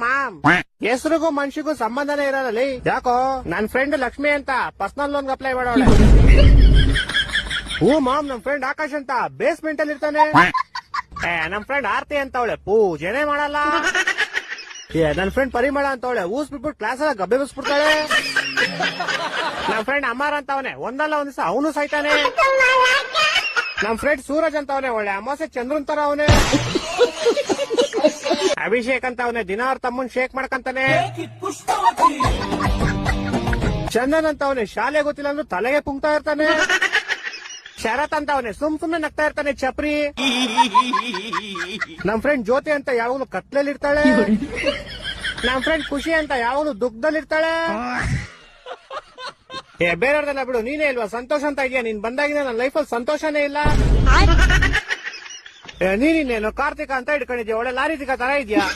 Ma'am, ಹೆಸರಿಗೂ ಮನ್ಷಿಗೂ ಸಂಬಂಧನೇ ಇರೋದಲ್ಲಿ. ಯಾಕೋ ನನ್ ಫ್ರೆಂಡ್ ಲಕ್ಷ್ಮಿ ಅಂತ ಪರ್ಸನಲ್ ಲೋನ್ ಅಪ್ಲೈ ಮಾಡೋಳೆ. ಹ್ಞೂ ಮಾಮ್, ನಮ್ ಫ್ರೆಂಡ್ ಆಕಾಶ್ ಅಂತ ಬೇಸ್ಮೆಂಟ್ ಅಲ್ಲಿ ಇರ್ತಾನೆ. ನಮ್ ಫ್ರೆಂಡ್ ಆರ್ತಿ ಅಂತ ಅವಳೆ ಪೂಜೆನೆ ಮಾಡಲ್ಲ. ನನ್ ಫ್ರೆಂಡ್ ಪರಿಮಳ ಅಂತ ಅವಳೆ ಊಸ್ ಬಿಟ್ಬಿಟ್ಟು ಕ್ಲಾಸ್ ಎಲ್ಲ ಗಬ್ಬೆ ಬಿಸ್ಬಿಡ್ತಾಳೆ. ನಮ್ ಫ್ರೆಂಡ್ ಅಮ್ಮಾರ ಅಂತ ಅವನೇ ಒಂದಲ್ಲ ಒಂದ್ ದಿವಸ ಅವನು ಸಾಯ್ತಾನೆ. ನಮ್ ಫ್ರೆಂಡ್ ಸೂರಜ್ ಅಂತ ಅವನೇ ಒಳ್ಳೆ ಅಮಾಸೆ ಚಂದ್ರನ್ ತರ ಅವನೇ. ಅಭಿಷೇಕ್ ಅಂತ ಅವನೇ ದಿನ ಅವ್ರ ತಮ್ಮನ್ ಶೇಕ್ ಮಾಡ್ಕಂತಾನೆ. ಚಂದನ್ ಅಂತ ಅವನೇ ಶಾಲೆ ಗೊತ್ತಿಲ್ಲ ಅಂದ್ರೂ ತಲೆಗೆ ಪುಂಕ್ತಾ ಇರ್ತಾನೆ. ಶರತ್ ಅಂತ ಅವನೇ ಸುಮ್ನೆ ನಗ್ತಾ ಇರ್ತಾನೆ ಚಪ್ರಿ. ನಮ್ ಫ್ರೆಂಡ್ ಜ್ಯೋತಿ ಅಂತ ಯಾವಾಗಲೂ ಕತ್ಲಲ್ಲಿ ಇರ್ತಾಳೆ. ನಮ್ ಫ್ರೆಂಡ್ ಖುಷಿ ಅಂತ ಯಾವಾಗಲೂ ದುಃಖದಲ್ಲಿ ಇರ್ತಾಳೆ. ಬೇರೆಯವ್ರದೆಲ್ಲ ಬಿಡು, ನೀನೇ ಇಲ್ವಾ ಸಂತೋಷ ಅಂತ ಇದೆಯಾ? ನೀನ್ ಬಂದಾಗಿನ ನನ್ನ ಲೈಫಲ್ಲಿ ಸಂತೋಷನೇ ಇಲ್ಲ. ನೀನೇನು ಕಾರ್ತಿಕ ಅಂತ ಇಟ್ಕೊಂಡಿದ್ಯಾ? ಒಳ್ಳೆ ಲಾರಿ ತರ ಇದೆಯಾ?